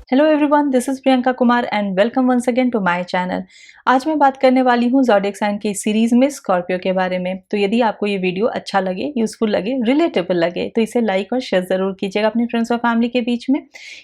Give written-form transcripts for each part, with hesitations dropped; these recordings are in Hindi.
Hello everyone, this is Priyanka Kumar and welcome once again to my channel. आज मैं बात करने वाली हूँ ज़ोडिएक साइन की सीरीज में स्कॉर्पियो के बारे में। तो यदि आपको ये वीडियो अच्छा लगे, यूजफुल लगे, रिलेटेबल लगे तो इसे लाइक और शेयर ज़रूर कीजिएगा अपने फ्रेंड्स और फैमिली के बीच में।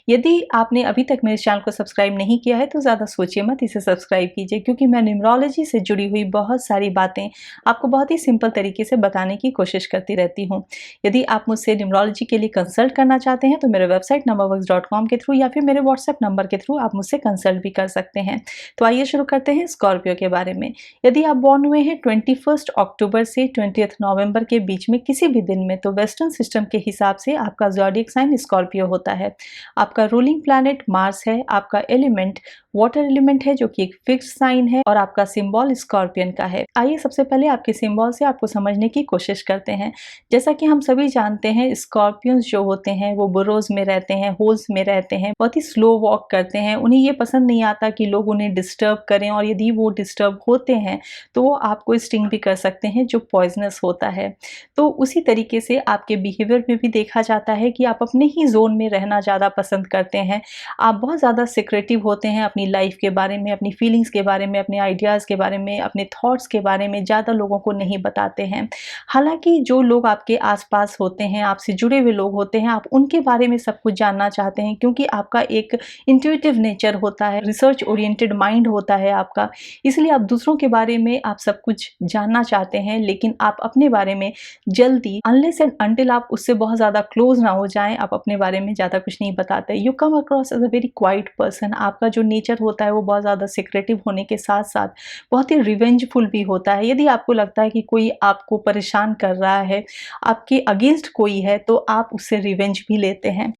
यदि आपने अभी तक मेरे चैनल को सब्सक्राइब नहीं किया है तो ज़्यादा सोचिए मत, इसे सब्सक्राइब कीजिए क्योंकि मैं न्यूमरोलॉजी से जुड़ी हुई बहुत सारी बातें आपको बहुत ही सिंपल तरीके से बताने की कोशिश करती रहती हूँ। यदि आप मुझसे न्यूमरोलॉजी के लिए कंसल्ट करना चाहते हैं तो मेरे वेबसाइट numberworks.com के थ्रू या फिर मेरे व्हाट्सएप नंबर के थ्रू आप मुझसे कंसल्ट भी कर सकते हैं। तो आइए शुरू करते हैं स्कॉर्पियो के बारे में। यदि आप बॉर्न हुए हैं 21 अक्टूबर से 20 नवंबर के बीच में किसी भी दिन में, तो वेस्टर्न सिस्टम के हिसाब से आपका ज़ोडिएक साइन स्कॉर्पियो होता है। आपका रूलिंग प्लैनेट मार्स है, आपका एलिमेंट वाटर एलिमेंट है जो कि एक फिक्स्ड साइन है और आपका सिंबल स्कॉर्पियन का है। आइए सबसे पहले आपके सिंबल से आपको समझने की कोशिश करते हैं। जैसा कि हम सभी जानते हैं, स्कॉर्पियंस जो होते हैं वो बुरोज में रहते हैं, होल्स में रहते हैं, बहुत ही स्लो वॉक करते हैं। उन्हें ये पसंद नहीं आता कि लोग उन्हें डिस्टर्ब करें, और यदि वो डिस्टर्ब होते हैं तो वो आपको स्टिंग भी कर सकते हैं जो पॉइजनस होता है। तो उसी तरीके से आपके बिहेवियर में भी देखा जाता है कि आप अपने ही जोन में रहना ज़्यादा पसंद करते हैं। आप बहुत ज़्यादा सिक्रेटिव होते हैं अपनी लाइफ के बारे में, अपनी फीलिंग्स के बारे में, अपने आइडियाज़ के बारे में, अपने थॉट्स के बारे में ज़्यादा लोगों को नहीं बताते हैं। हालांकि जो लोग आपके आसपास होते हैं, आपसे जुड़े हुए लोग होते हैं, आप उनके बारे में सब कुछ जानना चाहते हैं क्योंकि आपका एक इंट्यूटिव नेचर होता है, रिसर्च ओरिएंटेड माइंड होता है आपका। इसलिए आप दूसरों के बारे में आप सब कुछ जानना चाहते हैं, लेकिन आप अपने बारे में जल्दी, अनलेस एंड अनटिल आप उससे बहुत ज़्यादा क्लोज ना हो जाएं, आप अपने बारे में ज़्यादा कुछ नहीं बताते। You come across as a very quiet person. आपका जो नेचर होता है वो बहुत ज़्यादा सिक्रेटिव होने के साथ साथ बहुत ही रिवेंजफुल भी होता है। यदि आपको लगता है कि कोई आपको परेशान कर रहा है, आपके अगेंस्ट कोई है, तो आप उससे रिवेंज भी लेते हैं।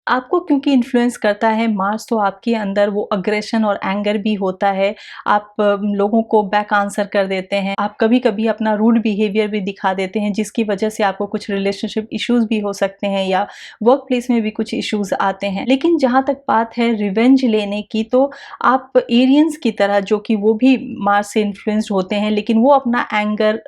आपको क्योंकि इन्फ्लुएंस करता है मार्स, तो आपके अंदर वो अग्रेशन और एंगर भी होता है। आप लोगों को बैक आंसर कर देते हैं। आप कभी-कभी अपना रूड बिहेवियर भी दिखा देते हैं, जिसकी वजह से आपको कुछ रिलेशनशिप इश्यूज भी हो सकते हैं या वर्क प्लेस में भी कुछ इश्यूज आते हैं। लेकिन जहाँ तक बात है रिवेंज लेने की, तो आप एरियंस की तरह, जो कि वो भी मार्स से इन्फ्लुएंस्ड होते हैं, लेकिन वो अपना एंगर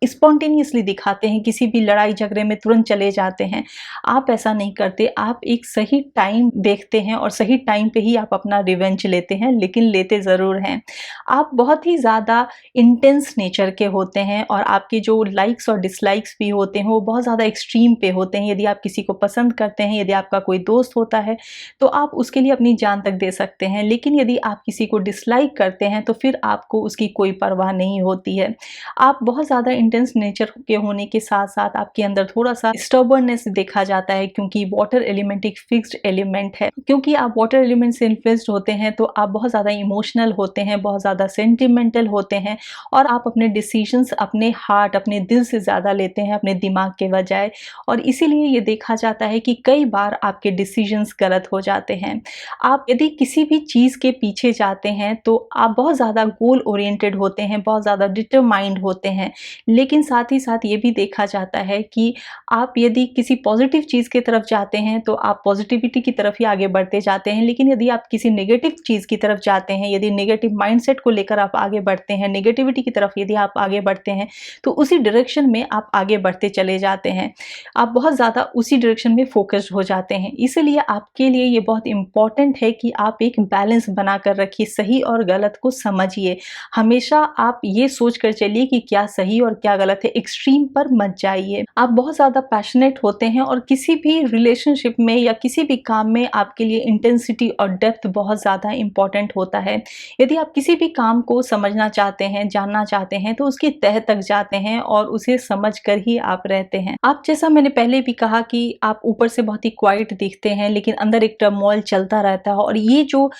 स्पॉन्टेनियसली दिखाते हैं, किसी भी लड़ाई झगड़े में तुरंत चले जाते हैं। आप ऐसा नहीं करते, आप एक सही टाइम देखते हैं और सही टाइम पे ही आप अपना रिवेंज लेते हैं, लेकिन लेते ज़रूर हैं। आप बहुत ही ज़्यादा इंटेंस नेचर के होते हैं और आपके जो लाइक्स और डिसलाइक्स भी होते हैं वो बहुत ज़्यादा एक्सट्रीम पे होते हैं। यदि आप किसी को पसंद करते हैं, यदि आपका कोई दोस्त होता है, तो आप उसके लिए अपनी जान तक दे सकते हैं, लेकिन यदि आप किसी को डिसलाइक करते हैं तो फिर आपको उसकी कोई परवाह नहीं होती है। आप बहुत ज़्यादा इंटेंस नेचर के होने के साथ साथ आपके अंदर थोड़ा सा स्टबर्ननेस देखा जाता है, क्योंकि वाटर एलिमेंट एक फिक्स्ड एलिमेंट है। क्योंकि आप वाटर एलिमेंट से इन्फ्लुएंस्ड होते हैं तो आप बहुत ज़्यादा इमोशनल होते हैं, बहुत ज़्यादा सेंटिमेंटल होते हैं, और आप अपने डिसीजंस अपने हार्ट, अपने दिल से ज़्यादा लेते हैं अपने दिमाग के बजाय। और इसीलिए ये देखा जाता है कि कई बार आपके डिसीजंस गलत हो जाते हैं। आप यदि किसी भी चीज़ के पीछे जाते हैं तो आप बहुत ज़्यादा गोल ओरिएंटेड होते हैं, बहुत ज़्यादा डिटरमाइंड होते हैं। लेकिन साथ ही साथ ये भी देखा जाता है कि आप यदि किसी पॉजिटिव चीज़ की तरफ जाते हैं तो आप पॉजिटिविटी की तरफ ही आगे बढ़ते जाते हैं, लेकिन यदि आप किसी नेगेटिव चीज़ की तरफ जाते हैं, यदि नेगेटिव माइंडसेट को लेकर आप आगे बढ़ते हैं, नेगेटिविटी की तरफ यदि आप आगे बढ़ते हैं, तो उसी डायरेक्शन में आप आगे बढ़ते चले जाते हैं। आप बहुत ज़्यादा उसी डायरेक्शन में फोकस्ड हो जाते हैं। इसलिए आपके लिए ये बहुत इंपॉर्टेंट है कि आप एक बैलेंस बना कर रखिए, सही और गलत को समझिए। हमेशा आप ये सोच कर चलिए कि क्या सही और क्या गलत है, एक्सट्रीम पर मत जाइए। आप बहुत ज़्यादा पैशनेट होते हैं और किसी भी रिलेशनशिप में या किसी भी काम में आपके लिए इंटेंसिटी और डेप्थ बहुत ज़्यादा इंपॉर्टेंट होता है। यदि आप किसी भी काम को समझना चाहते हैं, जानना चाहते हैं, तो उसकी तह तक जाते हैं और उसे समझ कर ही आप रहते हैं। आप, जैसा मैंने पहले भी कहा कि आप ऊपर से बहुत ही क्वाइट दिखते हैं, लेकिन अंदर एक टर्मोइल चलता रहता है, और ये जो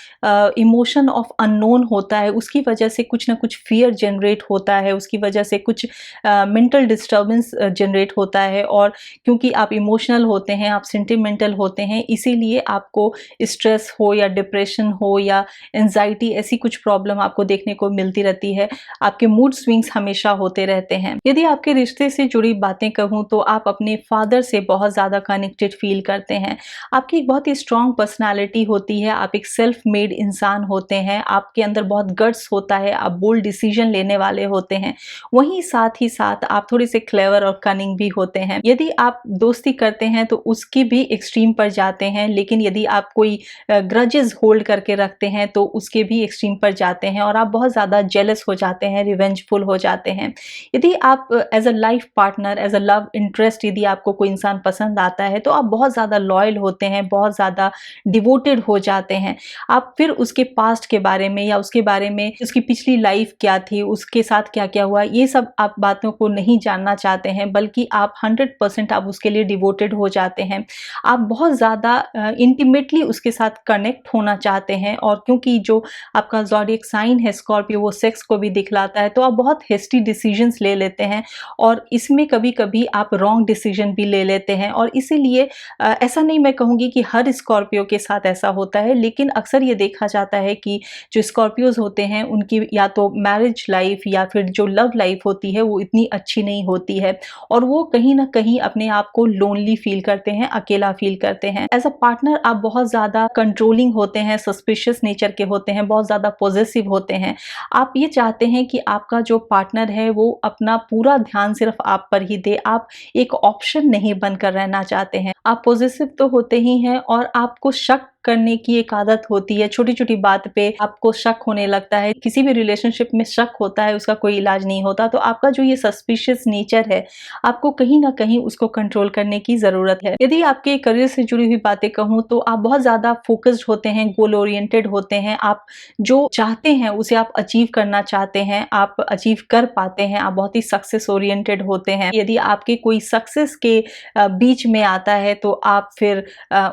इमोशन ऑफ अननोन होता है उसकी वजह से कुछ ना कुछ फियर जनरेट होता है, उसकी वजह से कुछ मेंटल डिस्टर्बेंस जनरेट होता है। और क्योंकि आप इमोशनल होते हैं, आप सेंटिमेंटल होते हैं, इसीलिए आपको स्ट्रेस हो या डिप्रेशन हो या एंजाइटी, ऐसी कुछ प्रॉब्लम आपको देखने को मिलती रहती है। आपके मूड स्विंग्स हमेशा होते रहते हैं। यदि आपके रिश्ते से जुड़ी बातें कहूँ तो आप अपने फादर से बहुत ज़्यादा कनेक्टेड फील करते हैं। आपकी एक बहुत ही स्ट्रॉन्ग पर्सनैलिटी होती है, आप एक सेल्फ मेड इंसान होते हैं, आपके अंदर बहुत गट्स होता है, आप बोल्ड डिसीजन लेने वाले होते हैं। वहीं साथ ही ही साथ आप थोड़े से क्लेवर और कनिंग भी होते हैं। यदि आप दोस्ती करते हैं तो उसकी भी एक्सट्रीम पर जाते हैं, लेकिन यदि आप कोई ग्रजेस होल्ड करके रखते हैं तो उसके भी एक्सट्रीम पर जाते हैं और आप बहुत ज़्यादा जेलस हो जाते हैं, रिवेंजफुल हो जाते हैं। यदि आप as a life partner, as a love interest यदि आपको कोई इंसान पसंद आता है तो आप बहुत ज़्यादा लॉयल होते हैं, बहुत ज़्यादा डिवोटेड हो जाते हैं। आप फिर उसके पास्ट के बारे में या उसके बारे में उसकी पिछली लाइफ क्या थी, उसके साथ क्या-क्या हुआ, ये सब आप बातों को नहीं जानना चाहते हैं, बल्कि आप 100% आप उसके लिए डिवोटेड हो जाते हैं। आप बहुत ज़्यादा इंटीमेटली उसके साथ कनेक्ट होना चाहते हैं और क्योंकि जो आपका ज़ोडिएक साइन है स्कॉर्पियो, वो सेक्स को भी दिखलाता है, तो आप बहुत हेस्टी डिसीजंस ले लेते हैं और इसमें कभी-कभी आप रॉन्ग डिसीजन भी ले लेते हैं और इसीलिए ऐसा नहीं मैं कहूँगी कि हर स्कॉर्पियो के साथ ऐसा होता है, लेकिन अक्सर ये देखा जाता है कि जो स्कॉर्पियोज़ होते हैं उनकी या तो मैरिज लाइफ या फिर जो लव लाइफ होती है वो इतनी अच्छी नहीं होती है और वो कहीं न कहीं अपने आप को लोनली फील करते हैं, अकेला फील करते हैं। एज़ अ पार्टनर आप बहुत ज़्यादा कंट्रोलिंग होते हैं, सस्पिशियस नेचर के होते हैं, बहुत ज़्यादा पॉसेसिव होते हैं। आप ये चाहते हैं कि आपका जो पार्टनर है वो अपना पूरा ध्यान सिर्फ आप पर ही दे, आप एक ऑप्शन नहीं बनकर रहना चाहते हैं। आप पॉसेसिव तो होते ही हैं और आपको शक करने की एक आदत होती है, छोटी-छोटी बात पे आपको शक होने लगता है। किसी भी रिलेशनशिप में शक होता है, उसका कोई इलाज नहीं होता, तो आपका जो ये सस्पिशियस नेचर है, आपको कहीं न कहीं उसको कंट्रोल करने की ज़रूरत है। यदि आपके करियर से जुड़ी हुई बातें कहूँ तो आप बहुत ज़्यादा फोकस्ड होते हैं, गोल ओरिएंटेड होते हैं, आप जो चाहते हैं उसे आप अचीव करना चाहते हैं, आप अचीव कर पाते हैं, आप बहुत ही सक्सेस ओरिएंटेड होते हैं। यदि आपके कोई सक्सेस के बीच में आता है तो आप फिर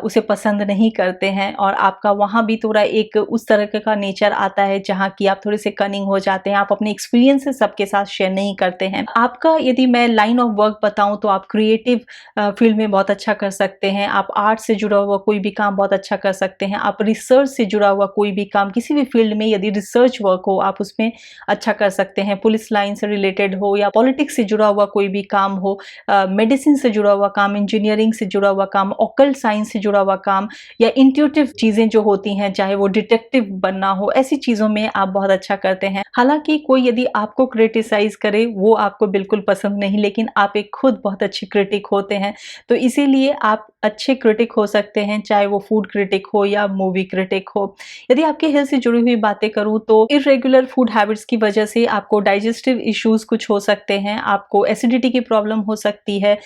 उसे पसंद नहीं करते हैं और आपका वहाँ भी थोड़ा एक उस तरह का नेचर आता है जहाँ की आप थोड़े से कनिंग हो जाते हैं, आप अपने एक्सपीरियंसेस सबके साथ शेयर नहीं करते हैं। आपका यदि मैं लाइन ऑफ वर्क बताऊँ तो आप क्रिएटिव फील्ड में बहुत अच्छा कर सकते हैं, आप आर्ट से जुड़ा हुआ कोई भी काम बहुत अच्छा कर सकते हैं, आप रिसर्च से जुड़ा हुआ कोई भी काम, किसी भी फील्ड में यदि रिसर्च वर्क हो आप उसमें अच्छा कर सकते हैं, पुलिस लाइन से रिलेटेड हो या पॉलिटिक्स से जुड़ा हुआ कोई भी काम हो, मेडिसिन से जुड़ा हुआ काम, इंजीनियरिंग से जुड़ा हुआ काम, ऑकल्ट साइंस से जुड़ा हुआ काम या इंट्यूटिव चीज़ें जो होती हैं, चाहे वो डिटेक्टिव बनना हो, ऐसी चीज़ों में आप बहुत अच्छा करते हैं। हालाँकि कोई यदि आपको क्रिटिसाइज़ करे वो आपको बिल्कुल पसंद नहीं, लेकिन आप एक खुद बहुत अच्छी क्रिटिक होते हैं, तो इसीलिए आप अच्छे क्रिटिक हो सकते हैं, चाहे वो फूड क्रिटिक हो या मूवी क्रिटिक हो। यदि आपके हेल्थ से जुड़ी हुई बातें करूँ तो इर्रेगुलर फूड हैबिट्स की वजह से आपको डाइजेस्टिव इश्यूज़ कुछ हो सकते हैं, आपको एसिडिटी की प्रॉब्लम हो सकती है,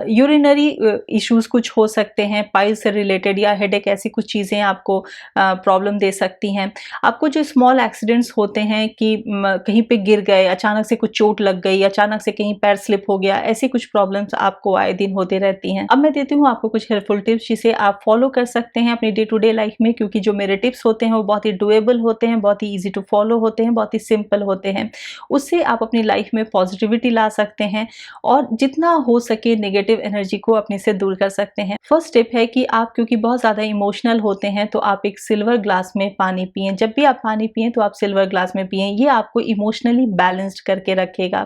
यूरिनरी इश्यूज़ कुछ हो सकते हैं, पाइल से रिलेटेड या हेडेक, ऐसी कुछ चीज़ें आपको प्रॉब्लम दे सकती हैं। आपको जो स्मॉल एक्सीडेंट्स होते हैं कि कहीं पे गिर गए, अचानक से कुछ चोट लग गई, अचानक से कहीं पैर स्लिप हो गया, ऐसी कुछ प्रॉब्लम्स आपको आए दिन होती रहती हैं। अब मैं देती हूँ आपको कुछ हेल्पफुल टिप्स जिसे आप फॉलो कर सकते हैं अपनी डे टू डे लाइफ में, क्योंकि जो मेरे टिप्स होते हैं वो बहुत ही डुएबल होते हैं, बहुत ही ईज़ी टू फॉलो होते हैं, बहुत ही सिंपल होते हैं। उससे आप अपनी लाइफ में पॉजिटिविटी ला सकते हैं और जितना हो सके नेगेटिव एनर्जी को अपने से दूर कर सकते हैं। फर्स्ट स्टेप है कि आप क्योंकि बहुत ज़्यादा इमोशनल होते हैं तो आप एक सिल्वर ग्लास में पानी पिएँ। जब भी आप पानी पिएँ तो आप सिल्वर ग्लास में पिएँ, ये आपको इमोशनली बैलेंस्ड करके रखेगा।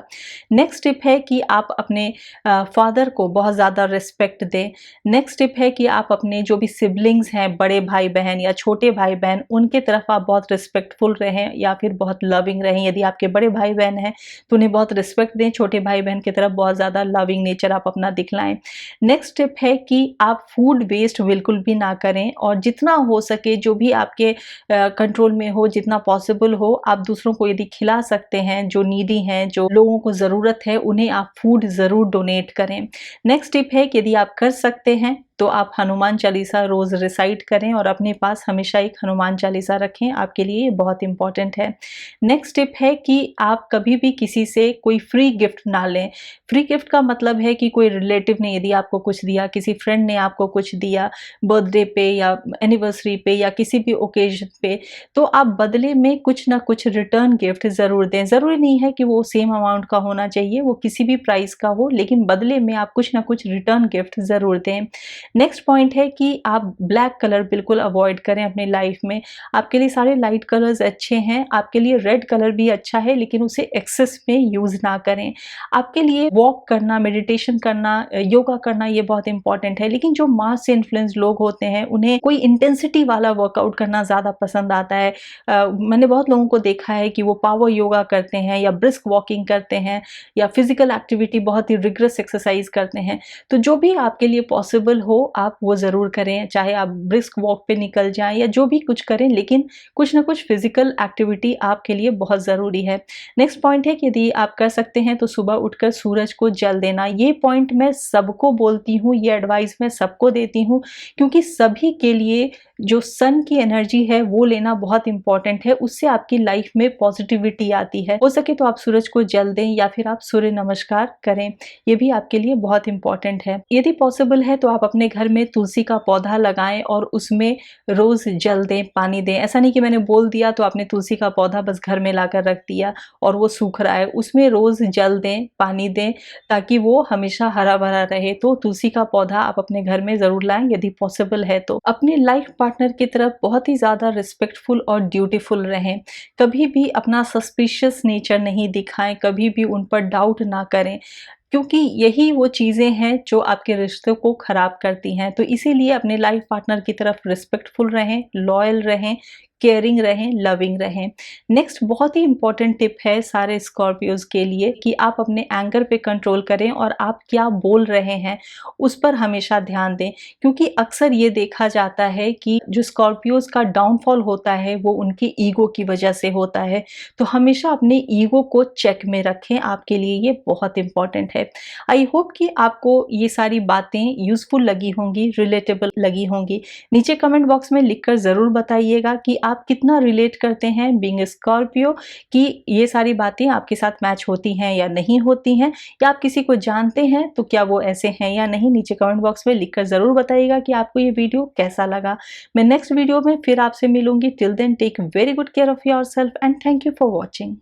नेक्स्ट टिप है कि आप अपने फादर को बहुत ज़्यादा रिस्पेक्ट दें। नेक्स्ट टिप है कि आप अपने जो भी सिबलिंग्स हैं, बड़े भाई-बहन या छोटे भाई-बहन, उनके तरफ आप बहुत रिस्पेक्टफुल रहें या फिर बहुत लविंग रहें। यदि आपके बड़े भाई-बहन हैं तो उन्हें बहुत रिस्पेक्ट दें, छोटे भाई-बहन की तरफ बहुत ज़्यादा लविंग नेचर आप अपना दिखलाएँ। नेक्स्ट टिप है कि आप फूड वेस्ट बिल्कुल भी ना करें और जितना हो सके जो भी आपके कंट्रोल में हो, जितना पॉसिबल हो, आप दूसरों को यदि खिला सकते हैं, जो नीडी हैं, जो लोगों को ज़रूरत है, उन्हें आप फूड ज़रूर डोनेट करें। नेक्स्ट टिप है कि यदि आप कर सकते हैं तो आप हनुमान चालीसा रोज़ रिसाइट करें और अपने पास हमेशा एक हनुमान चालीसा रखें, आपके लिए ये बहुत इंपॉर्टेंट है। नेक्स्ट टिप है कि आप कभी भी किसी से कोई फ्री गिफ्ट ना लें। फ्री गिफ्ट का मतलब है कि कोई रिलेटिव ने यदि आपको कुछ दिया, किसी फ्रेंड ने आपको कुछ दिया बर्थडे पे या एनिवर्सरी पे या किसी भी ओकेजन पे, तो आप बदले में कुछ ना कुछ रिटर्न गिफ्ट ज़रूर दें। ज़रूरी नहीं है कि वो सेम अमाउंट का होना चाहिए, वो किसी भी प्राइस का हो, लेकिन बदले में आप कुछ ना कुछ रिटर्न गिफ्ट ज़रूर दें। नेक्स्ट पॉइंट है कि आप ब्लैक कलर बिल्कुल अवॉइड करें अपनी लाइफ में। आपके लिए सारे लाइट कलर्स अच्छे हैं, आपके लिए रेड कलर भी अच्छा है, लेकिन उसे एक्सेस में यूज़ ना करें। आपके लिए वॉक करना, मेडिटेशन करना, योगा करना ये बहुत इंपॉर्टेंट है, लेकिन जो मास से इन्फ्लुएंस लोग होते हैं उन्हें कोई इंटेंसिटी वाला वर्कआउट करना ज़्यादा पसंद आता है। मैंने बहुत लोगों को देखा है कि वो पावर योगा करते हैं या ब्रिस्क वॉकिंग करते हैं या फिजिकल एक्टिविटी बहुत ही रिग्रेस एक्सरसाइज करते हैं। तो जो भी आपके लिए पॉसिबल हो आप वो ज़रूर करें, चाहे आप ब्रिस्क वॉक पे निकल जाएं या जो भी कुछ करें, लेकिन कुछ ना कुछ फिजिकल एक्टिविटी आपके लिए बहुत ज़रूरी है। नेक्स्ट पॉइंट है कि यदि आप कर सकते हैं तो सुबह उठकर सूरज को जल देना। ये पॉइंट मैं सबको बोलती हूँ, ये एडवाइस मैं सबको देती हूँ, क्योंकि सभी के लिए जो सन की एनर्जी है वो लेना बहुत इंपॉर्टेंट है। उससे आपकी लाइफ में पॉजिटिविटी आती है। हो सके तो आप सूरज को जल दें या फिर आप सूर्य नमस्कार करें, ये भी आपके लिए बहुत इंपॉर्टेंट है। यदि पॉसिबल है तो आप अपने घर में तुलसी का पौधा लगाएं और उसमें रोज जल दें, पानी दें। ऐसा नहीं कि मैंने बोल दिया तो आपने तुलसी का पौधा बस घर में लाकर रख दिया और वो सूख रहा है। उसमें रोज जल दें, पानी दें, ताकि वो हमेशा हरा भरा रहे। तो तुलसी का पौधा आप अपने घर में जरूर लाएं यदि पॉसिबल है तो। अपने लाइफ पार्टनर की तरफ बहुत ही ज़्यादा रिस्पेक्टफुल और ड्यूटीफुल रहें। कभी भी अपना सस्पिशियस नेचर नहीं दिखाएं, कभी भी उन पर डाउट ना करें, क्योंकि यही वो चीज़ें हैं जो आपके रिश्तों को ख़राब करती हैं। तो इसीलिए अपने लाइफ पार्टनर की तरफ रिस्पेक्टफुल रहें, लॉयल रहें, केयरिंग रहें, लविंग रहें। नेक्स्ट बहुत ही इंपॉर्टेंट टिप है सारे स्कॉर्पियोज के लिए कि आप अपने एंगर पे कंट्रोल करें और आप क्या बोल रहे हैं उस पर हमेशा ध्यान दें, क्योंकि अक्सर ये देखा जाता है कि जो स्कॉर्पियोज का डाउनफॉल होता है वो उनकी ईगो की वजह से होता है। तो हमेशा अपने ईगो को चेक में रखें, आपके लिए ये बहुत इंपॉर्टेंट है। आई होप कि आपको ये सारी बातें यूजफुल लगी होंगी, रिलेटेबल लगी होंगी। नीचे कमेंट बॉक्स में लिखकर ज़रूर बताइएगा कि आप कितना रिलेट करते हैं बीइंग स्कॉर्पियो, कि ये सारी बातें आपके साथ मैच होती हैं या नहीं होती हैं, या आप किसी को जानते हैं तो क्या वो ऐसे हैं या नहीं। नीचे कमेंट बॉक्स में लिखकर ज़रूर बताइएगा कि आपको ये वीडियो कैसा लगा। मैं नेक्स्ट वीडियो में फिर आपसे मिलूंगी। Till then take very good care of yourself and thank you for watching.